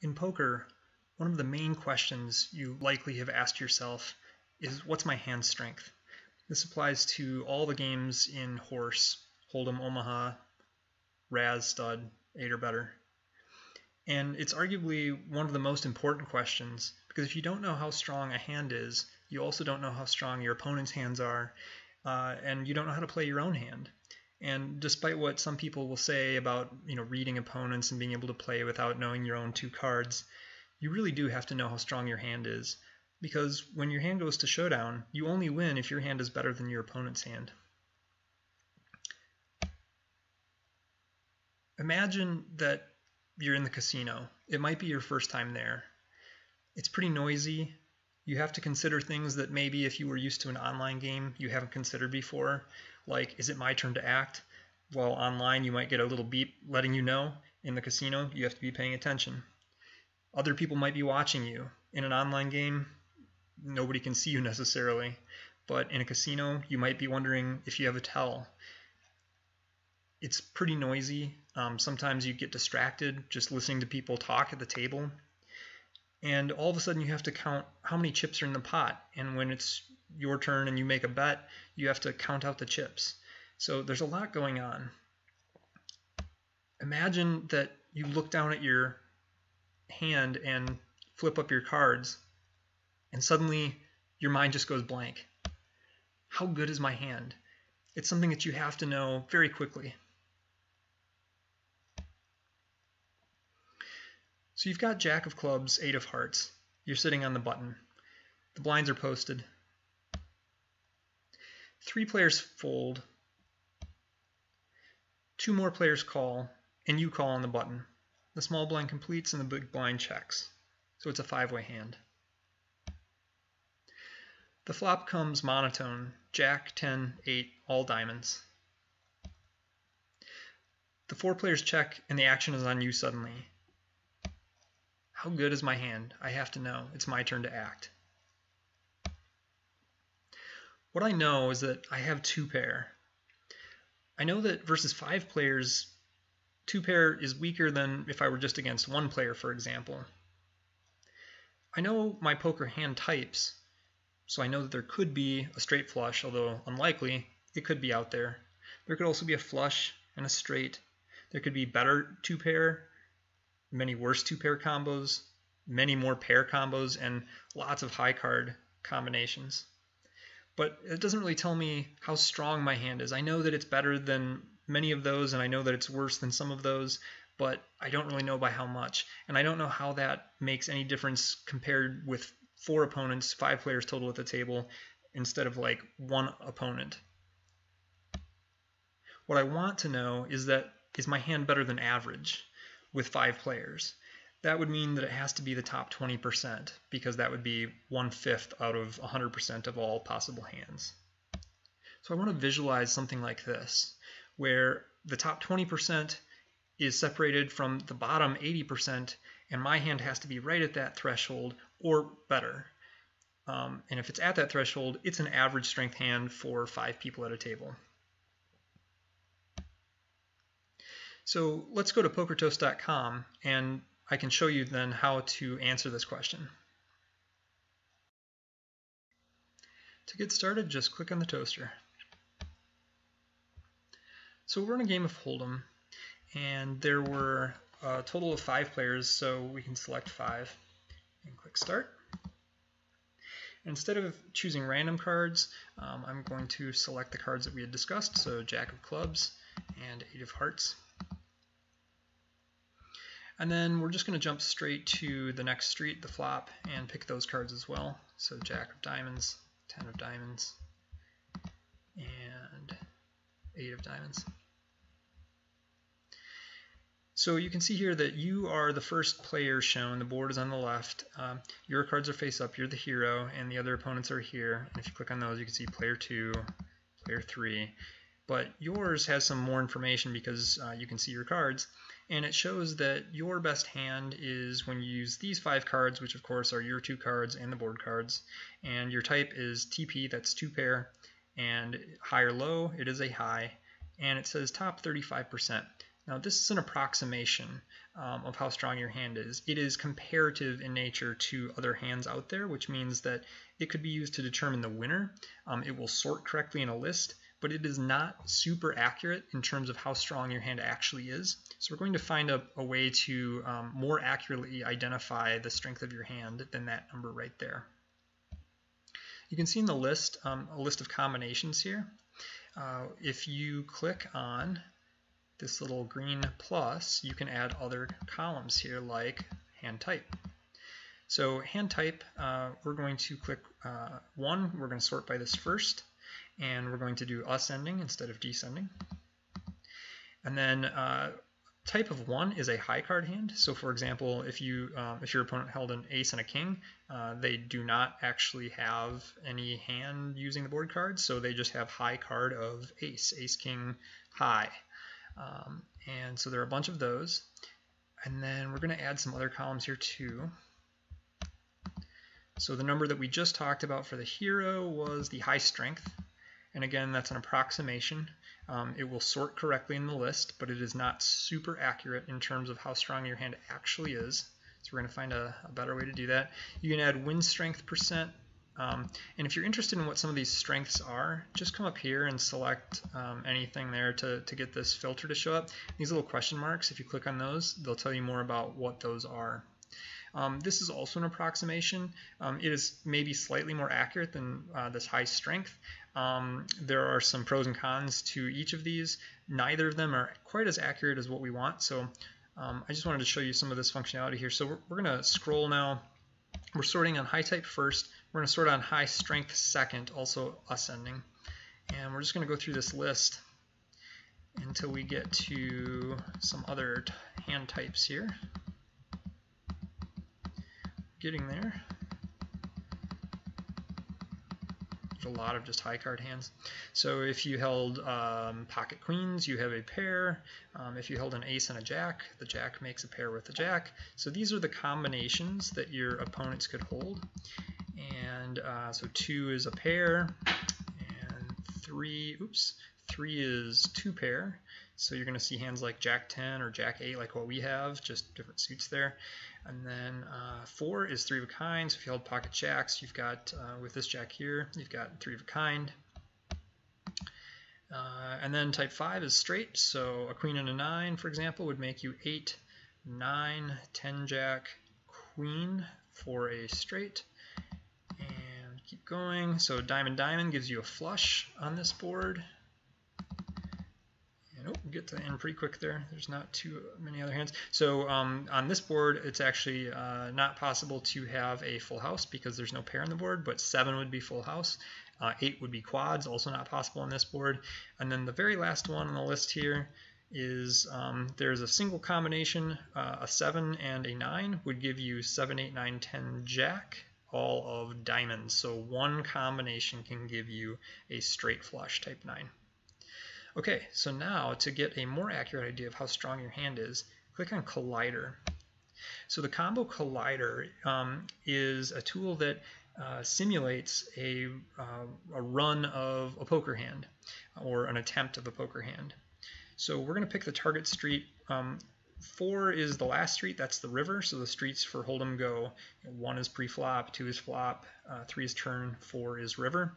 In poker, one of the main questions you likely have asked yourself is, what's my hand strength? This applies to all the games in Horse, Hold'em, Omaha, Raz, Stud, 8 or better. And it's arguably one of the most important questions, because if you don't know how strong a hand is, you also don't know how strong your opponent's hands are, and you don't know how to play your own hand. And despite what some people will say about reading opponents and being able to play without knowing your own two cards, you really do have to know how strong your hand is, because when your hand goes to showdown, you only win if your hand is better than your opponent's hand. Imagine that you're in the casino. It might be your first time there. It's pretty noisy. You have to consider things that maybe if you were used to an online game you haven't considered before, like, is it my turn to act? While online you might get a little beep letting you know. In the casino, you have to be paying attention. Other people might be watching you. In an online game, nobody can see you necessarily, but in a casino you might be wondering if you have a tell. It's pretty noisy. Sometimes you get distracted just listening to people talk at the table. And all of a sudden you have to count how many chips are in the pot. And when it's your turn and you make a bet, you have to count out the chips. So there's a lot going on. Imagine that you look down at your hand and flip up your cards, and suddenly your mind just goes blank. How good is my hand? It's something that you have to know very quickly. So you've got Jack of Clubs, 8 of Hearts. You're sitting on the button. The blinds are posted. 3 players fold. 2 more players call, and you call on the button. The small blind completes and the big blind checks. So it's a 5-way hand. The flop comes monotone. Jack, 10, 8, all diamonds. The 4 players check, and the action is on you suddenly. How good is my hand? I have to know. It's my turn to act. What I know is that I have 2 pair. I know that versus 5 players, 2 pair is weaker than if I were just against 1 player, for example. I know my poker hand types, so I know that there could be a straight flush, although unlikely. It could be out there. There could also be a flush and a straight. There could be better 2 pair, many worse 2 pair combos, many more pair combos, and lots of high card combinations. But it doesn't really tell me how strong my hand is. I know that it's better than many of those, and I know that it's worse than some of those, but I don't really know by how much. And I don't know how that makes any difference compared with 4 opponents, 5 players total at the table, instead of like 1 opponent. What I want to know is my hand better than average with 5 players? That would mean that it has to be the top 20%, because that would be 1/5 out of 100% of all possible hands. So I want to visualize something like this, where the top 20% is separated from the bottom 80%, and my hand has to be right at that threshold or better. And if it's at that threshold, it's an average strength hand for 5 people at a table. So let's go to PokerToast.com, and I can show you then how to answer this question. To get started, just click on the toaster. So we're in a game of Hold'em, and there were a total of 5 players, so we can select 5 and click Start. Instead of choosing random cards, I'm going to select the cards that we had discussed, so Jack of Clubs and 8 of Hearts. And then we're just going to jump straight to the next street, the flop, and pick those cards as well. So Jack of Diamonds, 10 of Diamonds, and 8 of Diamonds. So you can see here that you are the first player shown. The board is on the left. Your cards are face up. You're the hero, and the other opponents are here. And if you click on those, you can see player 2, player 3. But yours has some more information because you can see your cards. And it shows that your best hand is when you use these 5 cards, which of course are your 2 cards and the board cards. And your type is TP, that's 2 pair. And high or low, it is a high. And it says top 35%. Now this is an approximation of how strong your hand is. It is comparative in nature to other hands out there, which means that it could be used to determine the winner. It will sort correctly in a list, but it is not super accurate in terms of how strong your hand actually is. So we're going to find a way to more accurately identify the strength of your hand than that number right there. You can see in the list a list of combinations here. If you click on this little green plus, you can add other columns here like hand type. So hand type, we're going to click 1, we're going to sort by this first, and we're going to do ascending instead of descending. And then type of 1 is a high card hand. So for example, if your opponent held an ace and a king, they do not actually have any hand using the board cards, so they just have high card of ace, ace, king, high. And so there are a bunch of those. And then we're going to add some other columns here too. So the number that we just talked about for the hero was the high strength. And again, that's an approximation. It will sort correctly in the list, but it is not super accurate in terms of how strong your hand actually is. So we're going to find a better way to do that. You can add win strength percent. And if you're interested in what some of these strengths are, just come up here and select anything there to get this filter to show up. These little question marks, if you click on those, they'll tell you more about what those are. This is also an approximation. It is maybe slightly more accurate than this high strength. There are some pros and cons to each of these. Neither of them are quite as accurate as what we want. So I just wanted to show you some of this functionality here. So we're going to scroll now. We're sorting on high type first. We're going to sort on high strength second, also ascending. And we're just going to go through this list until we get to some other hand types here. Getting there. There's a lot of just high card hands. So if you held pocket queens, you have a pair. If you held an ace and a jack, the jack makes a pair with the jack. So these are the combinations that your opponents could hold. And so 2 is a pair, and 3 is 2 pair. So you're going to see hands like jack 10 or jack 8 like what we have, just different suits there. And then 4 is 3 of a kind. So if you held pocket jacks, you've got, with this jack here, you've got 3 of a kind. And then type 5 is straight. So a queen and a 9, for example, would make you 8, 9, 10 jack, queen for a straight. And keep going. So diamond, diamond gives you a flush on this board. And we get to the end pretty quick there. There's not too many other hands. So on this board, it's actually not possible to have a full house because there's no pair on the board, but 7 would be full house. 8 would be quads, also not possible on this board. And then the very last one on the list here is there's a single combination, a 7 and a 9 would give you 7, 8, 9, 10 jack, all of diamonds. So one combination can give you a straight flush type 9. Okay, so now to get a more accurate idea of how strong your hand is, click on Collider. So the Combo Collider is a tool that simulates a run of a poker hand or an attempt of a poker hand. So we're going to pick the target street. 4 is the last street, that's the river, so the streets for Hold'em go 1 is pre-flop, 2 is flop, 3 is turn, 4 is river.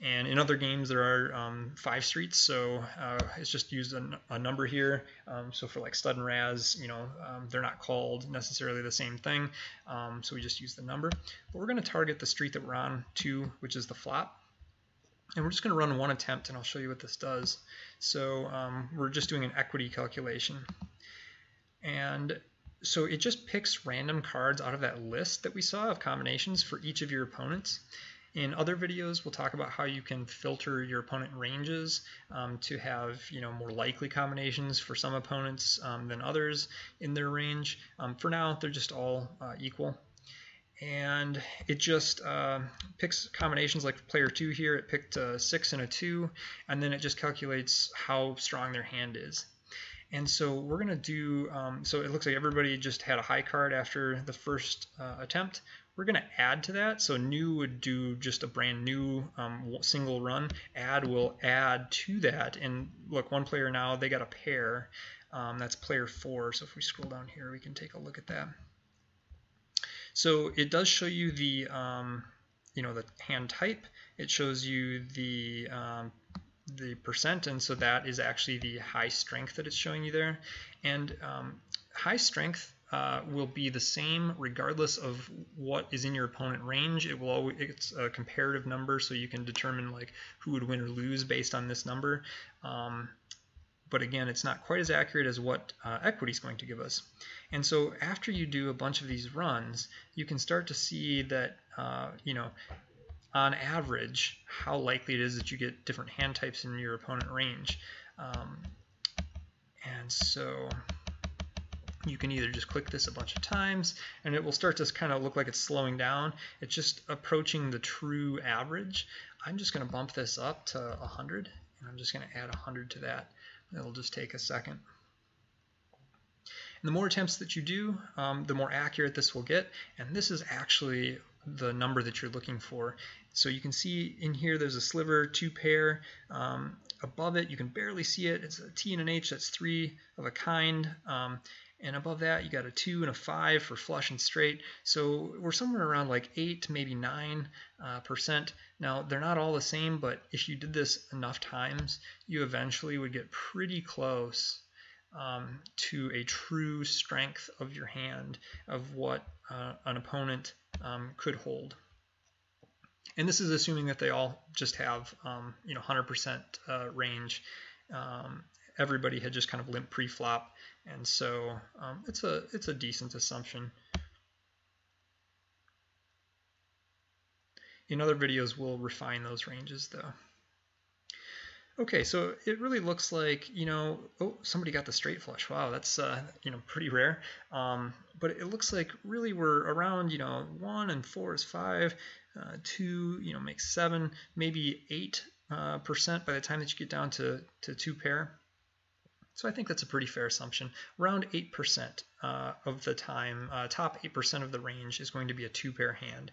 And in other games there are 5 streets, so it's just used a number here. So for like stud and raz, they're not called necessarily the same thing, so we just use the number. But we're going to target the street that we're on, 2, which is the flop. And we're just going to run one attempt, and I'll show you what this does. So we're just doing an equity calculation. And so it just picks random cards out of that list that we saw of combinations for each of your opponents. In other videos, we'll talk about how you can filter your opponent ranges to have more likely combinations for some opponents than others in their range. For now, they're just all equal. And it just picks combinations like player 2 here. It picked a 6 and a 2, and then it just calculates how strong their hand is. And so we're going to do, so it looks like everybody just had a high card after the first attempt. We're going to add to that. So new would do just a brand new single run. Add will add to that. And look, one player now, they got a pair. That's player 4. So if we scroll down here, we can take a look at that. So it does show you the the hand type. It shows you the percent, and so that is actually the high strength that it's showing you there. And high strength will be the same regardless of what is in your opponent range. It's a comparative number, so you can determine like who would win or lose based on this number. But again, it's not quite as accurate as what equity is going to give us. And so after you do a bunch of these runs, you can start to see that, on average, how likely it is that you get different hand types in your opponent range. And so you can either just click this a bunch of times, and it will start to kind of look like it's slowing down. It's just approaching the true average. I'm just going to bump this up to 100, and I'm just going to add 100 to that. It'll just take a second. And the more attempts that you do, the more accurate this will get. And this is actually the number that you're looking for. So you can see in here there's a sliver, 2 pair. Above it, you can barely see it. It's a T and an H, that's 3 of a kind. And above that, you got a 2 and a 5 for flush and straight. So we're somewhere around like 8 to maybe 9%. Now, they're not all the same, but if you did this enough times, you eventually would get pretty close to a true strength of your hand, of what an opponent could hold. And this is assuming that they all just have 100% range. Everybody had just kind of limp pre-flop, and so it's a decent assumption. In other videos, we'll refine those ranges, though. Okay, so it really looks like, oh, somebody got the straight flush. Wow, that's pretty rare. But it looks like really we're around 1 and 4 is 5, 2 makes 7, maybe 8% by the time that you get down to 2 pair. So I think that's a pretty fair assumption. Around 8% of the time, top 8% of the range is going to be a 2 pair hand.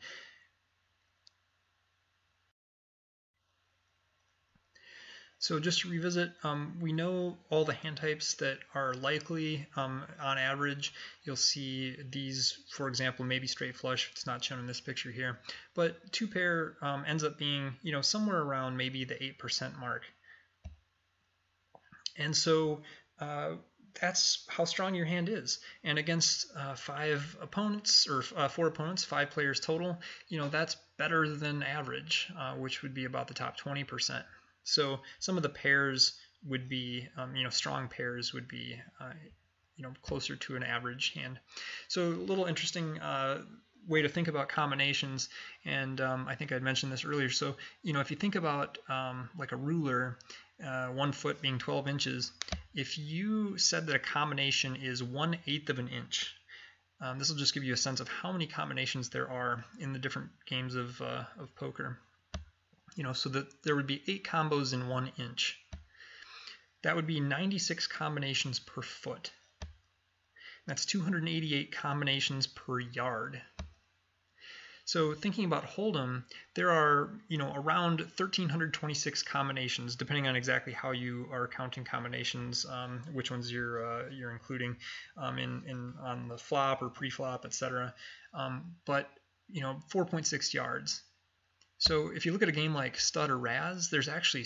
So just to revisit, we know all the hand types that are likely on average. You'll see these, for example, maybe straight flush. It's not shown in this picture here. But 2 pair ends up being somewhere around maybe the 8% mark. And so that's how strong your hand is. And against 5 opponents, or 4 opponents, 5 players total, that's better than average, which would be about the top 20%. So some of the pairs would be, strong pairs would be, closer to an average hand. So a little interesting way to think about combinations, and I think I'd mentioned this earlier. So, if you think about like a ruler, 1 foot being 12 inches, if you said that a combination is 1/8 of an inch, this will just give you a sense of how many combinations there are in the different games of poker. So that there would be 8 combos in 1 inch. That would be 96 combinations per foot. That's 288 combinations per yard. So thinking about Hold'em, there are around 1,326 combinations, depending on exactly how you are counting combinations, which ones you're including on the flop or pre-flop, etc. But 4.6 yards. So if you look at a game like Stud or Raz, there's actually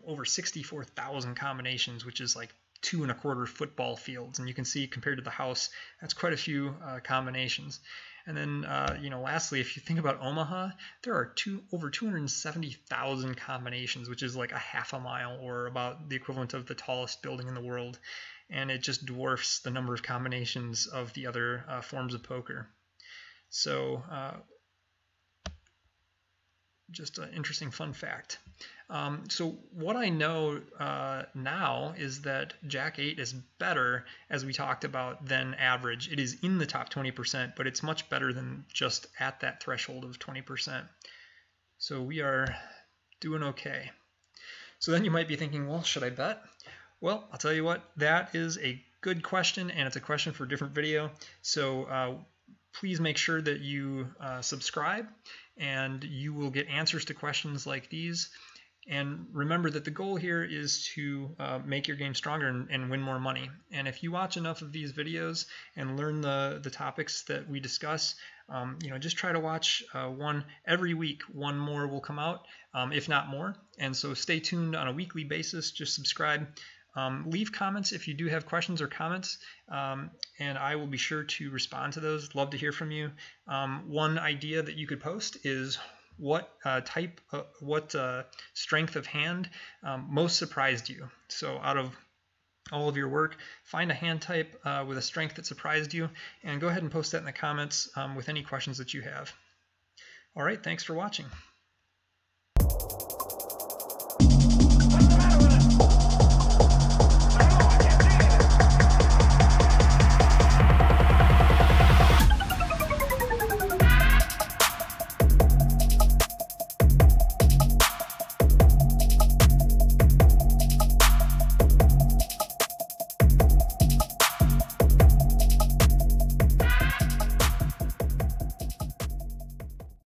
over 64,000 combinations, which is like 2 1/4 football fields. And you can see compared to the house, that's quite a few combinations. And then, lastly, if you think about Omaha, there are over 270,000 combinations, which is like a half a mile, or about the equivalent of the tallest building in the world. And it just dwarfs the number of combinations of the other forms of poker. So just an interesting fun fact. So what I know now is that Jack 8 is better, as we talked about, than average. It is in the top 20%, but it's much better than just at that threshold of 20%. So we are doing okay. So then you might be thinking, well, should I bet? Well, I'll tell you what, that is a good question, and it's a question for a different video. So please make sure that you subscribe, and you will get answers to questions like these. And remember that the goal here is to make your game stronger and win more money. And if you watch enough of these videos and learn the topics that we discuss, just try to watch one every week. One more will come out, if not more. And so stay tuned on a weekly basis. Just subscribe. Leave comments if you do have questions or comments, and I will be sure to respond to those. Love to hear from you. One idea that you could post is what strength of hand most surprised you. So out of all of your work, find a hand type with a strength that surprised you, and go ahead and post that in the comments with any questions that you have. All right, thanks for watching.